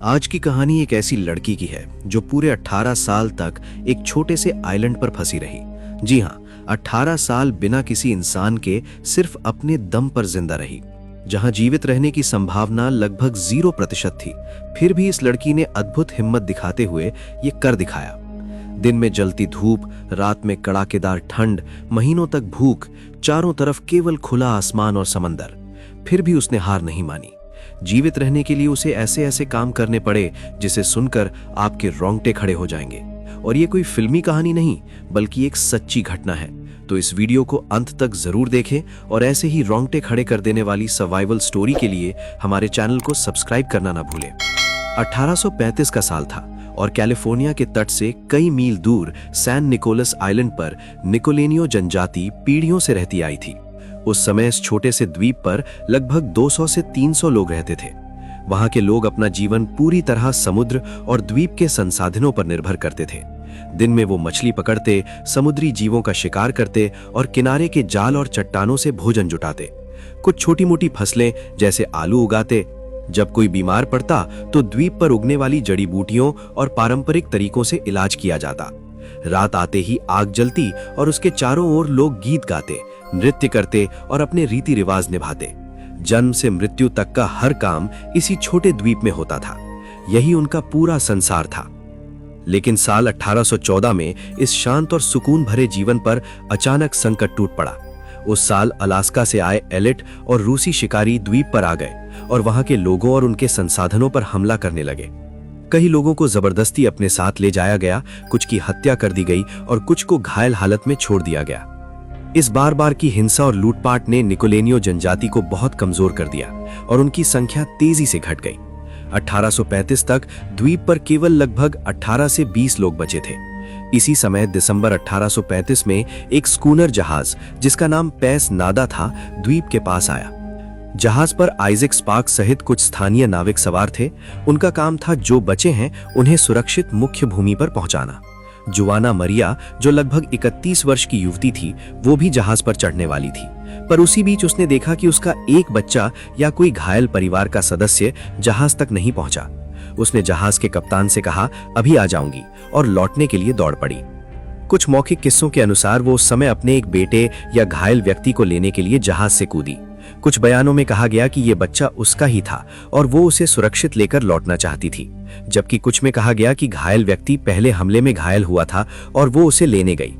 आज की कहानी एक ऐसी लड़की की है जो पूरे 18 साल तक एक छोटे से आइलैंड पर फंसी रही। जी हाँ, 18 साल बिना किसी इंसान के सिर्फ अपने दम पर जिंदा रही, जहां जीवित रहने की संभावना लगभग 0% थी। फिर भी इस लड़की ने अद्भुत हिम्मत दिखाते हुए ये कर दिखाया। दिन में जलती धूप, रात में कड़ाकेदार ठंड, महीनों तक भूख, चारों तरफ केवल खुला आसमान और समंदर। फिर भी उसने हार नहीं मानी। जीवित रहने के लिए उसे ऐसे ऐसे काम करने पड़े जिसे सुनकर आपके रोंगटे खड़े हो जाएंगे। और ये कोई फिल्मी कहानी नहीं, बल्कि एक सच्ची घटना है। तो इस वीडियो को अंत तक जरूर देखें और ऐसे ही रोंगटे खड़े कर देने वाली सर्वाइवल स्टोरी के लिए हमारे चैनल को सब्सक्राइब करना ना भूलें। 1835 का साल था और कैलिफोर्निया के तट से कई मील दूर सैन निकोलस आइलैंड पर निकोलेनियो जनजाति पीढ़ियों से रहती आई थी। उस समय इस छोटे से द्वीप पर लगभग 200 से 300 लोग रहते थे। वहां के लोग अपना जीवन पूरी तरह समुद्र और द्वीप के संसाधनों पर निर्भर करते थे। दिन में वो मछली पकड़ते, समुद्री जीवों का शिकार करते और किनारे के जाल और चट्टानों से भोजन जुटाते। कुछ छोटी मोटी फसलें जैसे आलू उगाते। जब कोई बीमार पड़ता तो द्वीप पर उगने वाली जड़ी बूटियों और पारंपरिक तरीकों से इलाज किया जाता। रात आते ही आग जलती और उसके चारों ओर लोग गीत गाते, नृत्य करते और अपने रीति रिवाज निभाते। जन्म से मृत्यु तक का हर काम इसी छोटे द्वीप में होता था। यही उनका पूरा संसार था। लेकिन साल 1814 में इस शांत और सुकून भरे जीवन पर अचानक संकट टूट पड़ा। उस साल अलास्का से आए एलिट और रूसी शिकारी द्वीप पर आ गए और वहां के लोगों और उनके संसाधनों पर हमला करने लगे। कई लोगों को जबरदस्ती अपने साथ ले जाया गया, कुछ की हत्या कर दी गई और कुछ को घायल हालत में छोड़ दिया गया। इस बार बार की हिंसा और लूटपाट ने निकोलेनियो जनजाति को बहुत कमजोर कर दिया और उनकी संख्या तेजी से घट गई। 1835 तक द्वीप पर केवल लगभग 18 से 20 लोग बचे थे। इसी समय दिसंबर 1835 में एक स्कूनर जहाज जिसका नाम पैस नादा था, द्वीप के पास आया। जहाज पर आइजैक स्पार्क्स सहित कुछ स्थानीय नाविक सवार थे। उनका काम था जो बचे हैं उन्हें सुरक्षित मुख्य भूमि पर पहुंचाना। जुआना मरिया, जो लगभग 31 वर्ष की युवती थी, वो भी जहाज पर चढ़ने वाली थी। पर उसी बीच उसने देखा कि उसका एक बच्चा या कोई घायल परिवार का सदस्य जहाज तक नहीं पहुंचा। उसने जहाज के कप्तान से कहा, अभी आ जाऊंगी, और लौटने के लिए दौड़ पड़ी। कुछ मौखिक किस्सों के अनुसार वो उस समय अपने एक बेटे या घायल व्यक्ति को लेने के लिए जहाज से कूदी। कुछ बयानों में कहा गया कि ये बच्चा उसका ही था और वो उसे सुरक्षित लेकर लौटना चाहती थी, जबकि कुछ में कहा गया कि घायल व्यक्ति पहले हमले में घायल हुआ था और वो उसे लेने गई।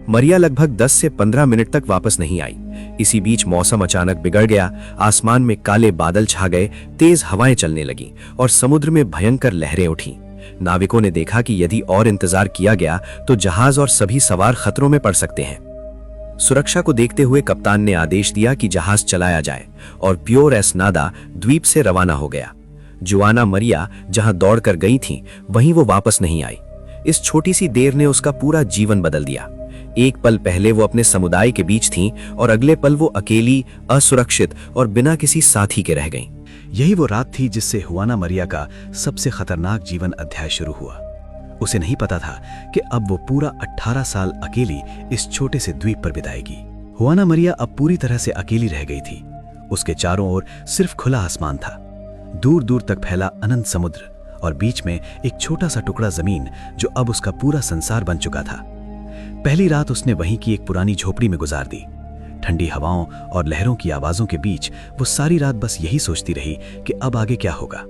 मरिया लगभग 10 से 15 मिनट तक वापस नहीं आई। इसी बीच मौसम अचानक बिगड़ गया। आसमान में काले बादल छा गए, तेज हवाएं चलने लगीं और समुद्र में भयंकर लहरें उठीं। नाविकों ने देखा कि यदि और इंतजार किया गया तो जहाज और सभी सवार खतरों में पड़ सकते हैं। सुरक्षा को देखते हुए कप्तान ने आदेश दिया कि जहाज चलाया जाए और प्योर एस नादा द्वीप से रवाना हो गया। जुआना मरिया जहां दौड़कर गई थी, वहीं वो वापस नहीं आई। इस छोटी सी देर ने उसका पूरा जीवन बदल दिया। एक पल पहले वो अपने समुदाय के बीच थी और अगले पल वो अकेली, असुरक्षित और बिना किसी साथी के रह गईं। यही वो रात थी जिससे हुआना मरिया का सबसे खतरनाक जीवन अध्याय शुरू हुआ। उसे नहीं पता था कि अब वो पूरा 18 साल अकेली इस छोटे से द्वीप पर बिताएगी। हुआना मरिया अब पूरी तरह से अकेली रह गई थी। उसके चारों ओर सिर्फ खुला आसमान था, दूर दूर तक फैला अनंत समुद्र और बीच में एक छोटा सा टुकड़ा जमीन जो अब उसका पूरा संसार बन चुका था। पहली रात उसने वहीं की एक पुरानी झोपड़ी में गुजार दी। ठंडी हवाओं और लहरों की आवाजों के बीच वो सारी रात बस यही सोचती रही कि अब आगे क्या होगा।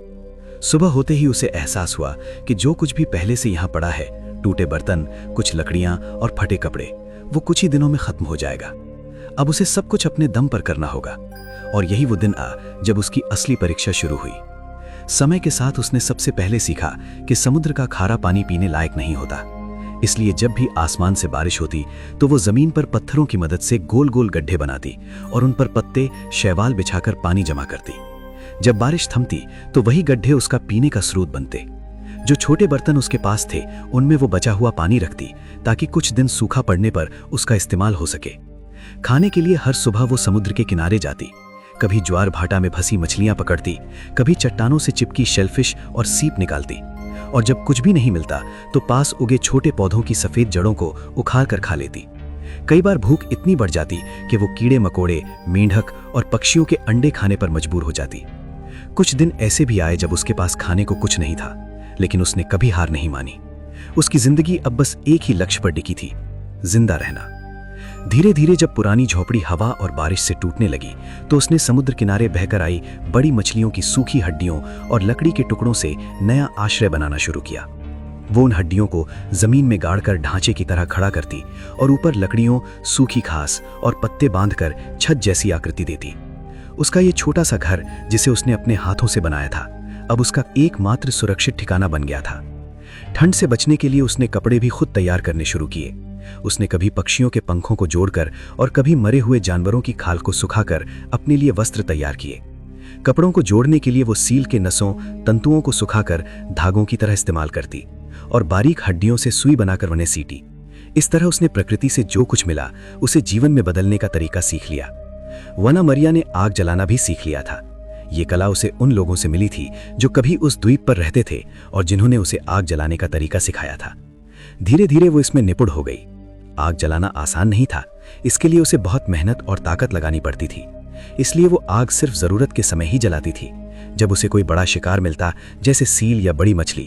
सुबह होते ही उसे एहसास हुआ कि जो कुछ भी पहले से यहाँ पड़ा है, टूटे बर्तन, कुछ लकड़ियां और फटे कपड़े, वो कुछ ही दिनों में खत्म हो जाएगा। अब उसे सब कुछ अपने दम पर करना होगा। और यही वो दिन आ जब उसकी असली परीक्षा शुरू हुई। समय के साथ उसने सबसे पहले सीखा कि समुद्र का खारा पानी पीने लायक नहीं होता। इसलिए जब भी आसमान से बारिश होती तो वो जमीन पर पत्थरों की मदद से गोल गोल गड्ढे बनाती और उन पर पत्ते, शैवाल बिछाकर पानी जमा करती। जब बारिश थमती तो वही गड्ढे उसका पीने का स्रोत बनते। जो छोटे बर्तन उसके पास थे उनमें वो बचा हुआ पानी रखती ताकि कुछ दिन सूखा पड़ने पर उसका इस्तेमाल हो सके। खाने के लिए हर सुबह वो समुद्र के किनारे जाती। कभी ज्वार भाटा में फंसी मछलियां पकड़ती, कभी चट्टानों से चिपकी शेलफिश और सीप निकालती। और जब कुछ भी नहीं मिलता तो पास उगे छोटे पौधों की सफेद जड़ों को उखाड़ कर खा लेती। कई बार भूख इतनी बढ़ जाती कि वो कीड़े मकोड़े, मेंढक और पक्षियों के अंडे खाने पर मजबूर हो जाती। कुछ दिन ऐसे भी आए जब उसके पास खाने को कुछ नहीं था, लेकिन उसने कभी हार नहीं मानी। उसकी जिंदगी अब बस एक ही लक्ष्य पर टिकी थी, जिंदा रहना। धीरे धीरे जब पुरानी झोपड़ी हवा और बारिश से टूटने लगी तो उसने समुद्र किनारे बहकर आई बड़ी मछलियों की सूखी हड्डियों और लकड़ी के टुकड़ों से नया आश्रय बनाना शुरू किया। वो उन हड्डियों को जमीन में गाड़कर ढांचे की तरह खड़ा करती और ऊपर लकड़ियों, सूखी घास और पत्ते बांधकर छत जैसी आकृति देती। उसका ये छोटा सा घर, जिसे उसने अपने हाथों से बनाया था, अब उसका एकमात्र सुरक्षित ठिकाना बन गया था। ठंड से बचने के लिए उसने कपड़े भी खुद तैयार करने शुरू किए। उसने कभी पक्षियों के पंखों को जोड़कर और कभी मरे हुए जानवरों की खाल को सुखाकर अपने लिए वस्त्र तैयार किए। कपड़ों को जोड़ने के लिए वो सील के नसों, तंतुओं को सुखाकर धागों की तरह इस्तेमाल करती और बारीक हड्डियों से सुई बनाकर उन्हें सीटी। इस तरह उसने प्रकृति से जो कुछ मिला उसे जीवन में बदलने का तरीका सीख लिया। वना मरिया ने आग जलाना भी सीख लिया था। ये कला उसे उन लोगों से मिली थी जो कभी उस द्वीप पर रहते थे और जिन्होंने उसे आग जलाने का तरीका सिखाया था। धीरे धीरे वो इसमें निपुण हो गई। आग जलाना आसान नहीं था, इसके लिए उसे बहुत मेहनत और ताकत लगानी पड़ती थी। इसलिए वो आग सिर्फ जरूरत के समय ही जलाती थी, जब उसे कोई बड़ा शिकार मिलता, जैसे सील या बड़ी मछली।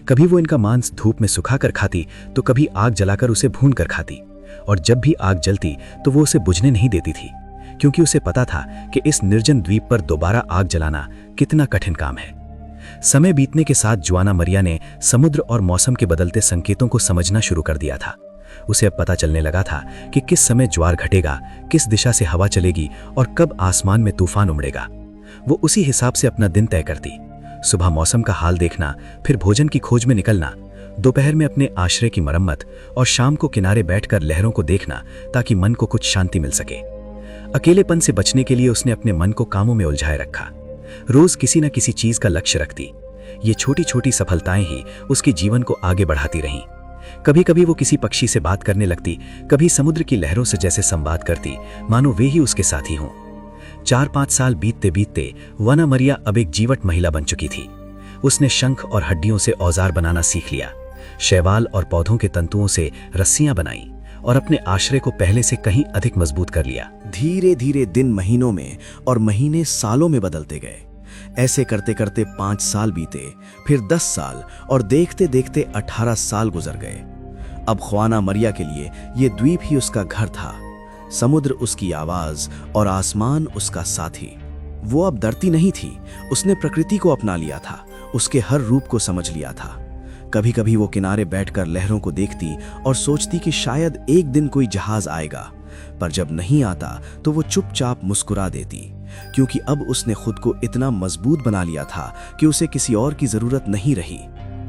कभी वो इनका मांस धूप में सुखाकर खाती तो कभी आग जलाकर उसे भून कर खाती। और जब भी आग जलती तो वो उसे बुझने नहीं देती थी, क्योंकि उसे पता था कि इस निर्जन द्वीप पर दोबारा आग जलाना कितना कठिन काम है। समय बीतने के साथ जुआना मरिया ने समुद्र और मौसम के बदलते संकेतों को समझना शुरू कर दिया था। उसे अब पता चलने लगा था कि किस समय ज्वार घटेगा, किस दिशा से हवा चलेगी और कब आसमान में तूफान उमड़ेगा। वो उसी हिसाब से अपना दिन तय करती। सुबह मौसम का हाल देखना, फिर भोजन की खोज में निकलना, दोपहर में अपने आश्रय की मरम्मत और शाम को किनारे बैठकर लहरों को देखना, ताकि मन को कुछ शांति मिल सके। अकेलेपन से बचने के लिए उसने अपने मन को कामों में उलझाए रखा। रोज किसी न किसी चीज का लक्ष्य रखती। ये छोटी छोटी सफलताएं ही उसके जीवन को आगे बढ़ाती रहीं। कभी कभी वो किसी पक्षी से बात करने लगती, कभी समुद्र की लहरों से जैसे संवाद करती, मानो वे ही उसके साथी हों। 4-5 साल बीतते बीतते वना मरिया अब एक जीवट महिला बन चुकी थी। उसने शंख और हड्डियों से औजार बनाना सीख लिया, शैवाल और पौधों के तंतुओं से रस्सियां बनाई और अपने आश्रय को पहले से कहीं अधिक मजबूत कर लिया। धीरे धीरे दिन महीनों में और महीने सालों में बदलते गए। ऐसे करते करते 5 साल बीते, फिर 10 साल और देखते देखते 18 साल गुजर गए। अब ख्वाना मरिया के लिए ये द्वीप ही उसका घर था, समुद्र उसकी आवाज और आसमान उसका साथी। वो अब डरती नहीं थी, उसने प्रकृति को अपना लिया था, उसके हर रूप को समझ लिया था। कभी कभी वो किनारे बैठकर लहरों को देखती और सोचती कि शायद एक दिन कोई जहाज आएगा, पर जब नहीं आता तो वो चुपचाप मुस्कुरा देती, क्योंकि अब उसने खुद को इतना मजबूत बना लिया था कि उसे किसी और की जरूरत नहीं रही।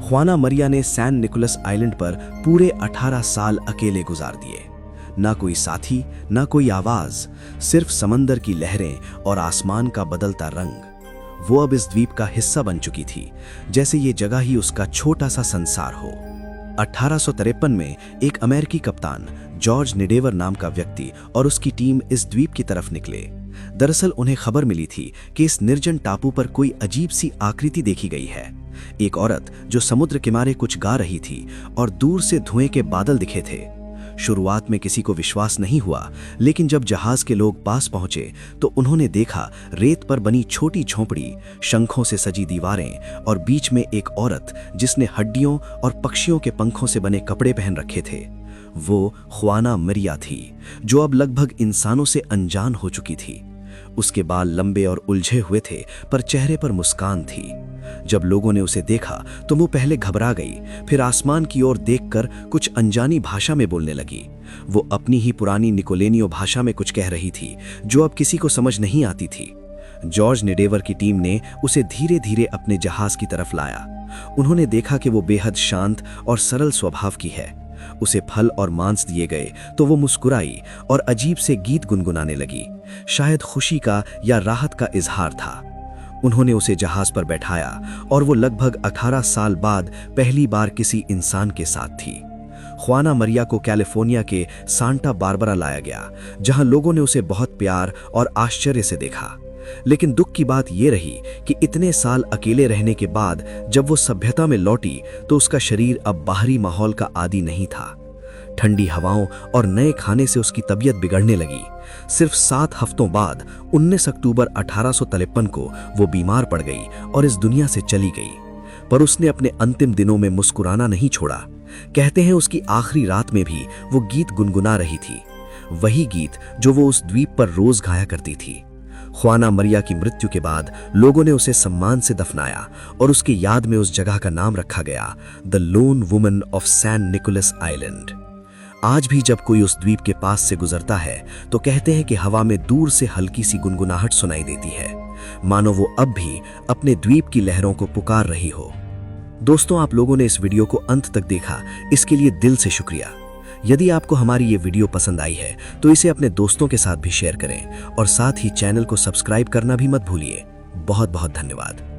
ख्वाना मरिया ने सैन निकोलस आइलैंड पर पूरे 18 साल अकेले गुजार दिए। ना कोई साथी, ना कोई आवाज, सिर्फ समंदर की लहरें और आसमान का बदलता रंग। वो अब इस द्वीप का हिस्सा बन चुकी थी, जैसे ये जगह ही उसका छोटा सा संसार हो। 1853 में एक अमेरिकी कप्तान जॉर्ज निडेवर नाम का व्यक्ति और उसकी टीम इस द्वीप की तरफ निकले। दरअसल उन्हें खबर मिली थी कि इस निर्जन टापू पर कोई अजीब सी आकृति देखी गई है। एक औरत जो समुद्र किनारे कुछ गा रही थी और दूर से धुएं के बादल दिखे थे। शुरुआत में किसी को विश्वास नहीं हुआ, लेकिन जब जहाज के लोग पास पहुंचे तो उन्होंने देखा रेत पर बनी छोटी झोंपड़ी, शंखों से सजी दीवारें और बीच में एक औरत जिसने हड्डियों और पक्षियों के पंखों से बने कपड़े पहन रखे थे। वो ख्वाना मरिया थी, जो अब लगभग इंसानों से अनजान हो चुकी थी। उसके बाल लंबे और उलझे हुए थे, पर चेहरे पर मुस्कान थी। जब लोगों ने उसे देखा तो वो पहले घबरा गई, फिर आसमान की ओर देखकर कुछ अनजानी भाषा में बोलने लगी। वो अपनी ही पुरानी निकोलेनियो भाषा में कुछ कह रही थी, जो अब किसी को समझ नहीं आती थी। जॉर्ज निडेवर की टीम ने उसे धीरे धीरे अपने जहाज की तरफ लाया। उन्होंने देखा कि वो बेहद शांत और सरल स्वभाव की है। उसे फल और मांस दिए गए तो वो मुस्कुराई और अजीब से गीत गुनगुनाने लगी, शायद खुशी का या राहत का इजहार था। उन्होंने उसे जहाज पर बैठाया और वो लगभग 18 साल बाद पहली बार किसी इंसान के साथ थी। ख्वाना मरिया को कैलिफोर्निया के सांता बारबरा लाया गया, जहां लोगों ने उसे बहुत प्यार और आश्चर्य से देखा। लेकिन दुख की बात यह रही कि इतने साल अकेले रहने के बाद जब वो सभ्यता में लौटी तो उसका शरीर अब बाहरी माहौल का आदी नहीं था। ठंडी हवाओं और नए खाने से उसकी तबीयत बिगड़ने लगी। सिर्फ 7 हफ्तों बाद 19 अक्टूबर 1853 को वो बीमार पड़ गई और इस दुनिया से चली गई। पर उसने अपने अंतिम दिनों में मुस्कुराना नहीं छोड़ा। कहते हैं उसकी आखिरी रात में भी वो गीत गुनगुना रही थी, वही गीत जो वो उस द्वीप पर रोज गाया करती थी। ख्वाना मरिया की मृत्यु के बाद लोगों ने उसे सम्मान से दफनाया और उसकी याद में उस जगह का नाम रखा गया, the lone woman of San Nicolas island. आज भी जब कोई उस द्वीप के पास से गुजरता है तो कहते हैं कि हवा में दूर से हल्की सी गुनगुनाहट सुनाई देती है, मानो वो अब भी अपने द्वीप की लहरों को पुकार रही हो। दोस्तों, आप लोगों ने इस वीडियो को अंत तक देखा, इसके लिए दिल से शुक्रिया। यदि आपको हमारी ये वीडियो पसंद आई है तो इसे अपने दोस्तों के साथ भी शेयर करें और साथ ही चैनल को सब्सक्राइब करना भी मत भूलिए। बहुत बहुत धन्यवाद।